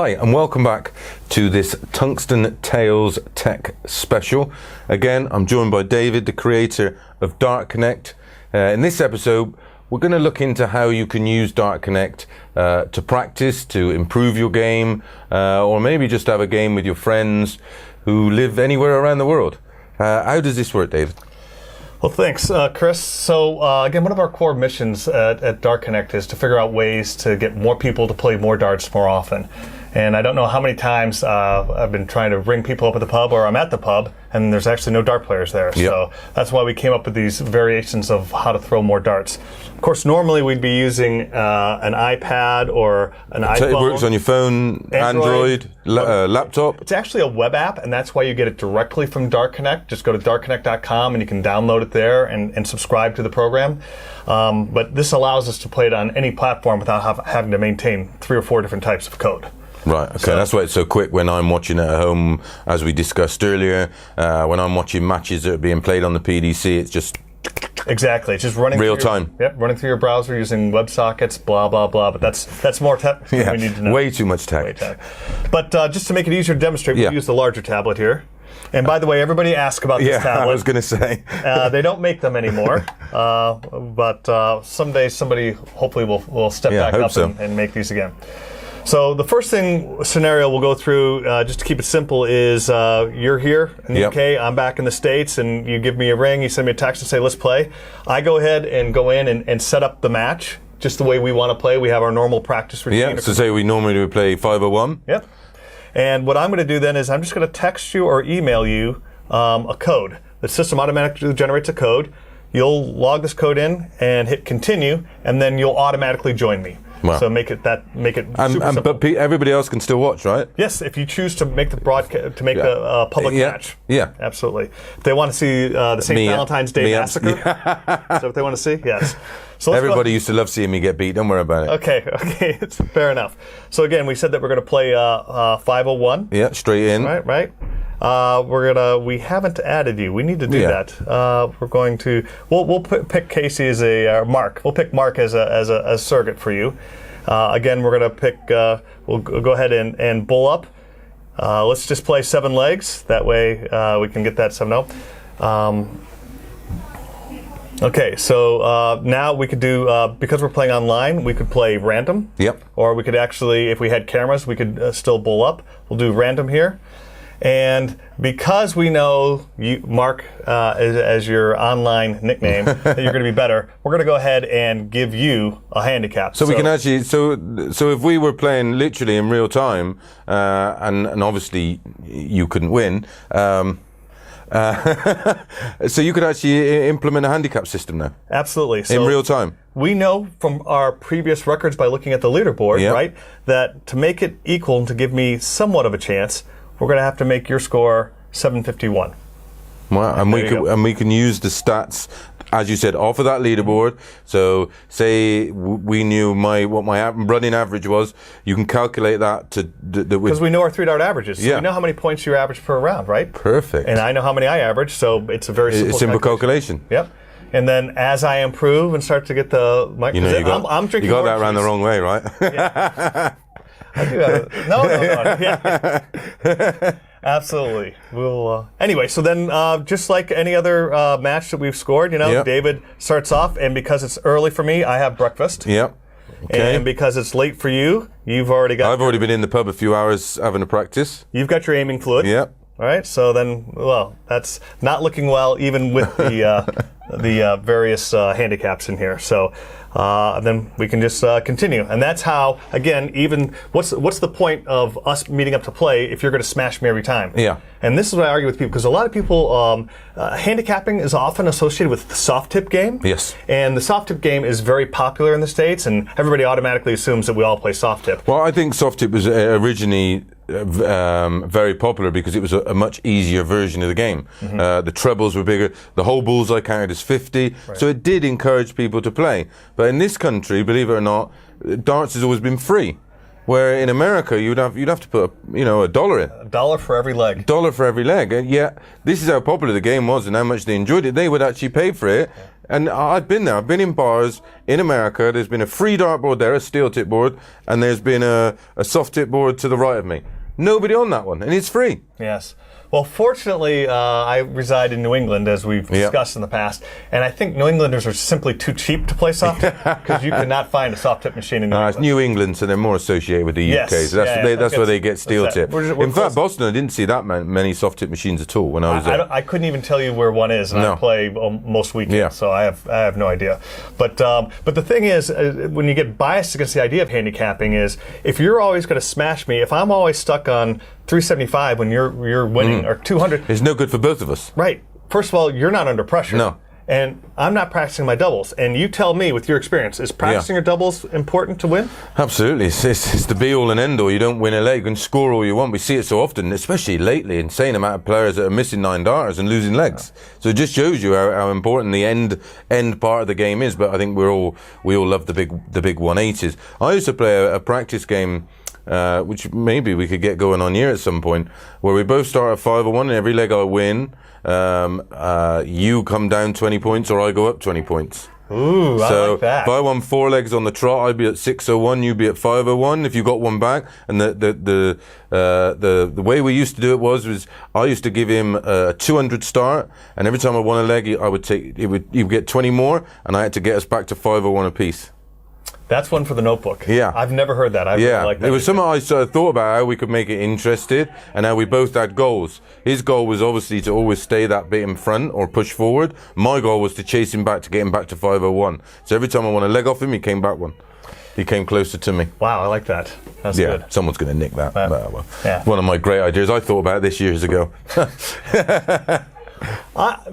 Hi and welcome back to this Tungsten Tales Tech Special. Again, I'm joined by David, the creator of Dart Connect. In this episode, we're going to look into how you can use Dart Connect to practice, to improve your game, or maybe just have a game with your friends who live anywhere around the world. How does this work, David? Well, thanks, Chris. So again, one of our core missions at Dart Connect is to figure out ways to get more people to play more darts more often. And I don't know how many times I've been trying to ring people up at the pub, or I'm at the pub, and there's actually no dart players there. Yep. So that's why we came up with these variations of how to throw more darts. Of course, normally we'd be using an iPad or an iPhone. So it works on your phone, Android, laptop? It's actually a web app, and that's why you get it directly from Dart Connect. Just go to dartconnect.com, and you can download it there and subscribe to the program. But this allows us to play it on any platform without having to maintain 3 or 4 different types of code. Right, okay, so that's why it's so quick when I'm watching at home, as we discussed earlier. When I'm watching matches that are being played on the PDC, it's just... Exactly, it's just running real time. Yep, running through your browser using WebSockets, blah, blah, blah, but that's more tech than we need to know. Way too much tech. But just to make it easier to demonstrate, we'll use the larger tablet here. And by the way, everybody asked about this tablet. I was going to say. They don't make them anymore, but someday somebody hopefully will step back up and make these again. So the first scenario we'll go through, just to keep it simple, is you're here in the UK, I'm back in the States, and you give me a ring, you send me a text and say, let's play. I go ahead and go in and set up the match, just the way we want to play. We have our normal practice routine. Yeah, so say we normally would play 501. Yep. And what I'm going to do then is I'm just going to text you or email you a code. The system automatically generates a code. You'll log this code in and hit continue, and then you'll automatically join me. Wow. So make it super simple. But everybody else can still watch, right? Yes, if you choose to make the broadcast, to make a public match. Yeah, absolutely. If they want to see the St. Valentine's Day massacre, is that what they want to see? Yes. So everybody used to love seeing me get beat. Don't worry about it. Okay, it's fair enough. So again, we said that we're going to play 501. Yeah, straight in. Right. We haven't added you. We need to do that. We'll pick Casey as a Mark. We'll pick Mark as a surrogate for you. Again, we're gonna pick. We'll go ahead and bull up. Let's just play 7 legs. That way we can get that 7-0. Okay, so now we could do, because we're playing online, we could play random. Yep. Or we could actually, if we had cameras, we could still bull up. We'll do random here. And because we know you, Mark, as your online nickname, that you're going to be better, we're going to go ahead and give you a handicap. So we can actually, so if we were playing literally in real time, and obviously you couldn't win, so you could actually implement a handicap system now? Absolutely. So in real time? We know from our previous records by looking at the leaderboard, right, that to make it equal and to give me somewhat of a chance, we're going to have to make your score 751. Wow, and we can use the stats, as you said, off of that leaderboard. So say we knew what my running average was, you can calculate that to... Because we know our 3-dart averages. So we know how many points you average per round, right? Perfect. And I know how many I average, so it's a very simple calculation. Yep. And then as I improve and start to get the... I'm drinking you got that around the wrong way, right? Yeah. I do have it. No. Yeah. Absolutely. We'll anyway. So then, just like any other match that we've scored, David starts off, and because it's early for me, I have breakfast. Yep. Okay. And because it's late for you, I've already been in the pub a few hours having a practice. You've got your aiming fluid. Yep. All right. So then, that's not looking well, even with the various handicaps in here. So. Then we can just continue, and that's how. Again, even what's the point of us meeting up to play if you're going to smash me every time? Yeah. And this is what I argue with people, because a lot of people handicapping is often associated with the soft tip game. Yes. And the soft tip game is very popular in the States, and everybody automatically assumes that we all play soft tip. Well, I think soft tip was originally very popular because it was a much easier version of the game. Mm-hmm. The trebles were bigger. The whole bullseye counted as 50, so it did encourage people to play. But in this country, believe it or not, darts has always been free. Where in America you'd have to put $1 in. $1 for every leg. $1 for every leg. And yet this is how popular the game was and how much they enjoyed it. They would actually pay for it. and I've been there. I've been in bars in America. There's been a free dartboard there, a steel tip board, and there's been a soft tip board to the right of me. Nobody on that one, and it's free. Yes. Well, fortunately, I reside in New England, as we've discussed in the past, and I think New Englanders are simply too cheap to play soft tip because you cannot find a soft tip machine in New England. It's New England, so they're more associated with the UK. So that's where they get steel tip. In fact, Boston, I didn't see that many soft tip machines at all when I was there. I couldn't even tell you where one is, and I play most weekends, so I have no idea. But the thing is, when you get biased against the idea of handicapping, is if you're always going to smash me, if I'm always stuck on 375 when you're winning, or 200. It's no good for both of us. Right. First of all, you're not under pressure. No. And I'm not practicing my doubles. And you tell me, with your experience, is practicing your doubles important to win? Absolutely. It's the be-all and end-all. You don't win a leg. You can score all you want. We see it so often, especially lately. Insane amount of players that are missing 9 darters and losing legs. So it just shows you how important the end part of the game is. But I think we all love the big 180s. I used to play a practice game, which maybe we could get going on here at some point, where we both start at 5-1 and every leg I win, you come down 20 points or I go up 20 points. Ooh, so I like that. If I won 4 legs on the trot, I'd be at 6-01, you'd be at 5-01 if you got one back. And the way we used to do it was I used to give him a 200 start, and every time I won a leg, he would get 20 more, and I had to get us back to 5-01 apiece. That's one for the notebook. Yeah. I've never heard that. I really like that. It was something I sort of thought about, how we could make it interesting and how we both had goals. His goal was obviously to always stay that bit in front or push forward. My goal was to chase him back, to get him back to 5-01. So every time I won a leg off him, he came back one. He came closer to me. Wow, I like that. That's good. Someone's going to nick that. One of my great ideas. I thought about it this years ago.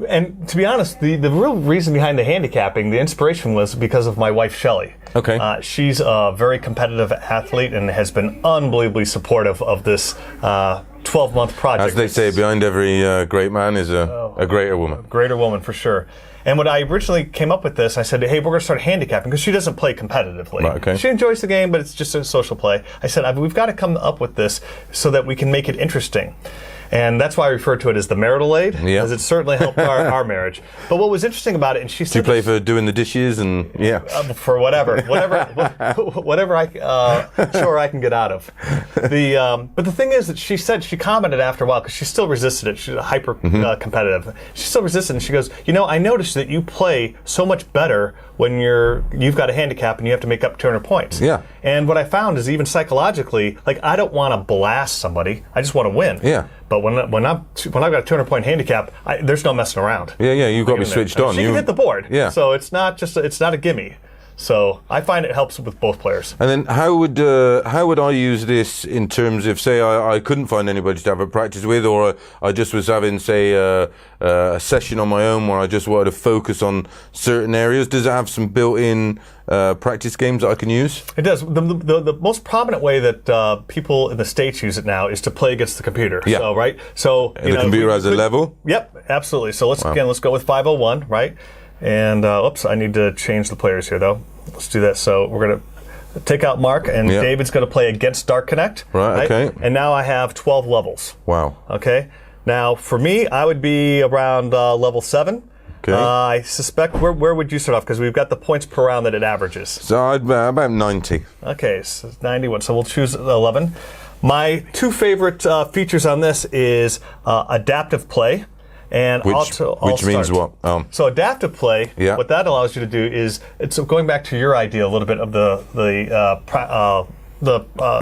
And to be honest, the real reason behind the handicapping, the inspiration was because of my wife, Shelley. Okay. She's a very competitive athlete and has been unbelievably supportive of this 12-month project. As they say, behind every great man is a greater woman. A greater woman, for sure. And when I originally came up with this, I said, hey, we're going to start handicapping, because she doesn't play competitively. Right, okay. She enjoys the game, but it's just a social play. I said, we've got to come up with this so that we can make it interesting. And that's why I refer to it as the marital aid, because it certainly helped our marriage. But what was interesting about it, and she said, do you play for doing the dishes and for whatever I can get out of. But the thing is that she said, she commented after a while, because she still resisted it. She's hyper competitive. She still resisted, and she goes, I noticed that you play so much better when you've got a handicap and you have to make up 200 points. Yeah. And what I found is, even psychologically, like, I don't want to blast somebody. I just want to win. Yeah. But when I've got a 200-point handicap, there's no messing around. Yeah, you've got to be switched on. She can hit the board. Yeah. So it's not a gimme. So I find it helps with both players. And then how would I use this in terms of, say, I couldn't find anybody to have a practice with, or I just was having, say, a session on my own where I just wanted to focus on certain areas? Does it have some built-in practice games that I can use? It does. The most prominent way that people in the States use it now is to play against the computer. Yeah. So, right? So the computer has a level? Yep, absolutely. So let's go with 501, right? And I need to change the players here, though. Let's do that. So we're going to take out Mark, and David's going to play against Dart Connect. Right, okay. And now I have 12 levels. Wow. Okay. Now, for me, I would be around level 7. Okay. I suspect, where would you start off? Because we've got the points per round that it averages. So I'd about 90. Okay, so 91. So we'll choose 11. My 2 favorite features on this is adaptive play. And which means what? So adaptive play, what that allows you to do is, it's going back to your idea a little bit of the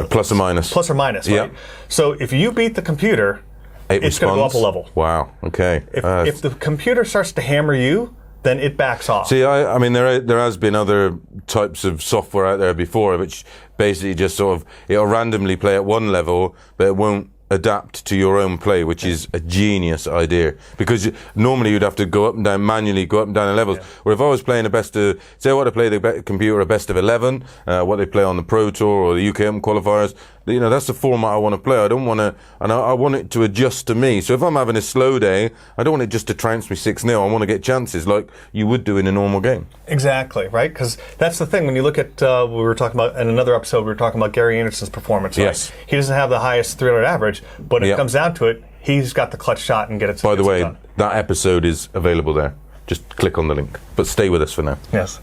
plus or minus. Plus or minus, right? So if you beat the computer, it's going to go up a level. Wow. Okay. If the computer starts to hammer you, then it backs off. See, I mean, there has been other types of software out there before, which basically just sort of, it'll randomly play at one level, but it won't adapt to your own play, which is a genius idea, because normally you'd have to go up and down manually, go up and down the levels. Where if I was playing say I want to play the computer a best of 11, what they play on the Pro Tour or the UK Open qualifiers, that's the format I want to play. I don't want to, and I want it to adjust to me. So if I'm having a slow day, I don't want it just to trounce me 6-0. I want to get chances like you would do in a normal game. Exactly, right? Because that's the thing. When you look at, we were talking about, in another episode, we were talking about Gary Anderson's performance. Yes. Right? He doesn't have the highest 300 average, but it comes down to it, he's got the clutch shot and get it. By the way, that episode is available there. just click on the link. But stay with us for now. Yes.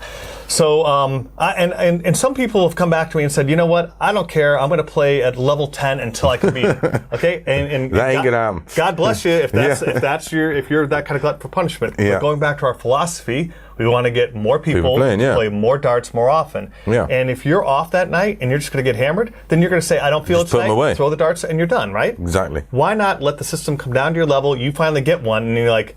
So, and some people have come back to me and said, you know what? I don't care. I'm going to play at level 10 until I can beat it. Okay? And that ain't gonna happen. God bless you if you're that kind of glutton for punishment. Yeah. But going back to our philosophy, we want to get more people playing, to play more darts more often. Yeah. And if you're off that night and you're just going to get hammered, then you're going to say, I don't feel Just it put 'em tonight. away. Throw the darts and you're done, right? Exactly. Why not let the system come down to your level? You finally get one, and you're like,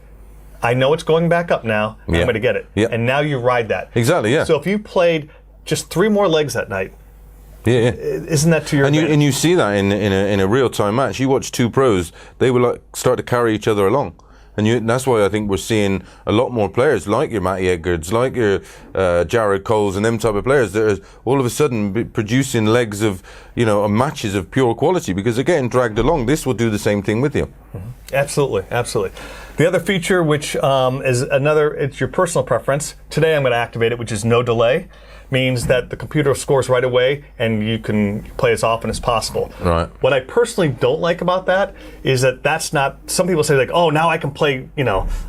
I know it's going back up now. I'm going to get it. Yeah. And now you ride that. Exactly, yeah. So if you played just 3 more legs that night, Yeah. isn't that to your advantage? And you see that in a real time match. You watch two pros; they will like start to carry each other along, and that's why I think we're seeing a lot more players like your Matty Edgards, like your Jared Coles, and them type of players that are all of a sudden producing legs of matches of pure quality because they're getting dragged along. This will do the same thing with you. Mm-hmm. Absolutely. The other feature, which is it's your personal preference. Today I'm going to activate it, which is no delay. Means that the computer scores right away and you can play as often as possible. Right. What I personally don't like about that is that that's not, some people say like, oh, now I can play,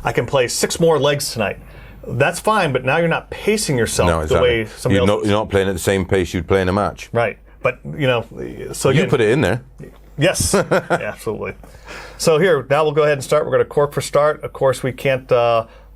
I can play 6 more legs tonight. That's fine, but now you're not pacing yourself the way somebody else You're not playing at the same pace you'd play in a match. Right. But, so again, you put it in there. Yes, yeah, absolutely. So here, now we'll go ahead and start. We're going to cork for start. Of course, we can't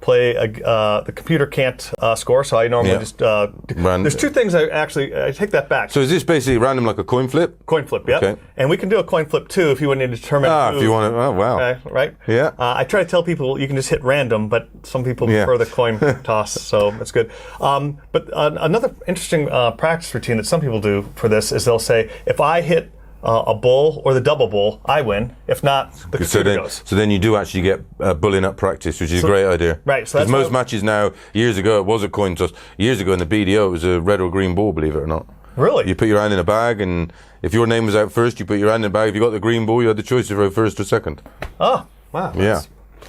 play, the computer can't score, so I normally just, there's 2 things I take that back. So is this basically random like a coin flip? Coin flip, yeah. Okay. And we can do a coin flip too if you want to determine who. If you want to, oh wow. Okay, right? Yeah. I try to tell people you can just hit random, but some people prefer the coin toss, so that's good. But another interesting practice routine that some people do for this is they'll say, if I hit a bull or the double bull, I win. If not, the computer goes. So then you do actually get bulling up practice, which is a great idea. Right. So because most matches now, years ago, it was a coin toss. Years ago in the BDO, it was a red or green ball, believe it or not. Really? You put your hand in a bag, and if your name was out first, you put your hand in a bag. If you got the green ball, you had the choice to throw first or second. Oh, wow. Yeah.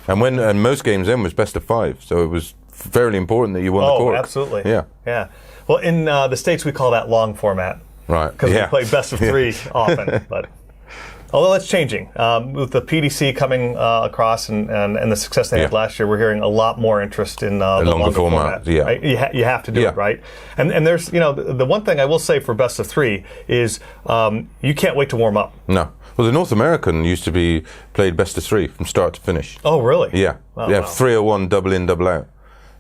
And most games then was best of 5, so it was fairly important that you won the cork. Oh, absolutely. Yeah. Yeah. Well, in the States, we call that long format. Right. Because we play best of 3 often. But although that's changing. With the PDC coming across and the success they had last year, we're hearing a lot more interest in the longer format. Yeah. Right? You have to do it, right? And there's, the one thing I will say for best of 3 is you can't wait to warm up. No. Well, the North American used to be played best of 3 from start to finish. Oh, really? Yeah. Oh, yeah, wow. 301, double in, double out.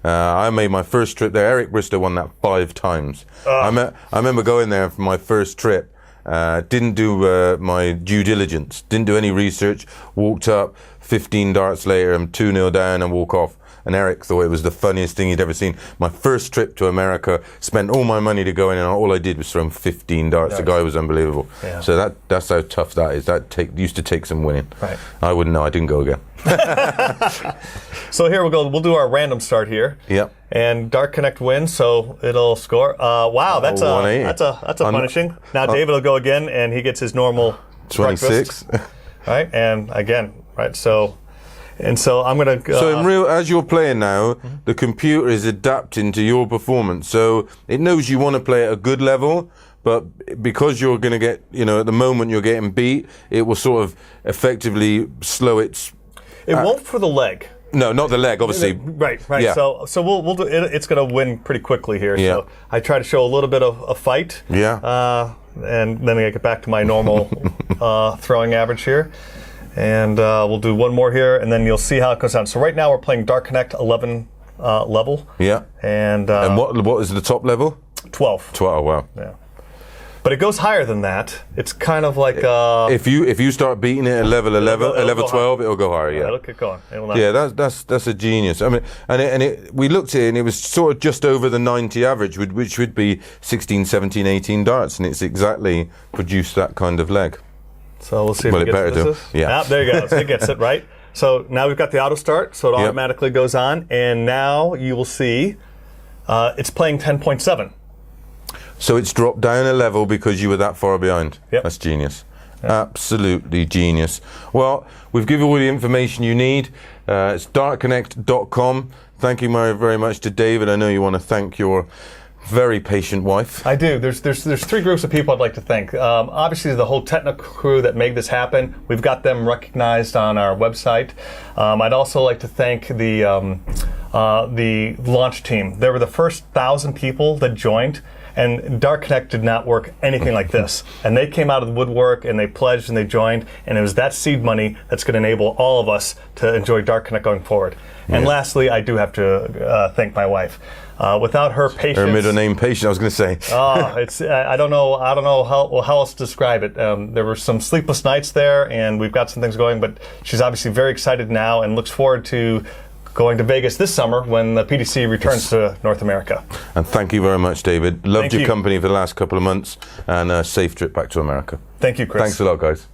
I made my first trip there. Eric Bristow won that 5 times. I remember going there for my first trip. Didn't do my due diligence. Didn't do any research. Walked up. 15 darts later, I'm 2-0 down and walk off. And Eric thought it was the funniest thing he'd ever seen. My first trip to America, spent all my money to go in, and all I did was throw him 15 darts. Nice. The guy was unbelievable. Yeah. So that's how tough that is. That used to take some winning. Right. I wouldn't know. I didn't go again. So here we'll go. We'll do our random start here. Yep. And Dart Connect wins, so it'll score. Wow, that's punishing. Now David will go again, and he gets his normal 26. Right, and again, right. So I'm gonna. So as you're playing now, the computer is adapting to your performance. So it knows you want to play at a good level, but because you're going to get, at the moment you're getting beat, it will sort of effectively slow its. It won't for the leg. No, not the leg, obviously. Right. Yeah. So we'll do it. It's going to win pretty quickly here. Yeah. So I try to show a little bit of a fight. Yeah. And then I get back to my normal throwing average here. And we'll do one more here, and then you'll see how it goes down. So right now we're playing Dart Connect 11 level. Yeah. And what is the top level? 12. 12. Wow. Yeah. But it goes higher than that. It's kind of like if you start beating it at level 12, it'll go higher. Yeah. It'll keep going. Yeah, that's a genius. I mean, we looked at it, and it was sort of just over the 90 average, which would be 16, 17, 18 darts, and it's exactly produced that kind of leg. So we'll see if it gets this. Yeah. There you go. So it gets it right. So now we've got the auto start, so it automatically goes on, and now you will see it's playing 10.7. So it's dropped down a level because you were that far behind. Yep. That's genius. Yep. Absolutely genius. Well, we've given you all the information you need. It's dartconnect.com. Thank you very much to David. I know you want to thank your very patient wife. I do. There's 3 groups of people I'd like to thank. Obviously, the whole technical crew that made this happen. We've got them recognized on our website. I'd also like to thank the the launch team. They were the first 1,000 people that joined. And Dark Connect did not work anything like this. And they came out of the woodwork and they pledged and they joined. And it was that seed money that's going to enable all of us to enjoy Dark Connect going forward. And lastly, I do have to thank my wife. Without her patience, her middle name Patience, I was going to say. It's I don't know how else to describe it. There were some sleepless nights there, and we've got some things going. But she's obviously very excited now and looks forward to going to Vegas this summer when the PDC returns to North America. And thank you very much, David. Loved your company for the last couple of months, and a safe trip back to America. Thank you, Chris. Thanks a lot, guys.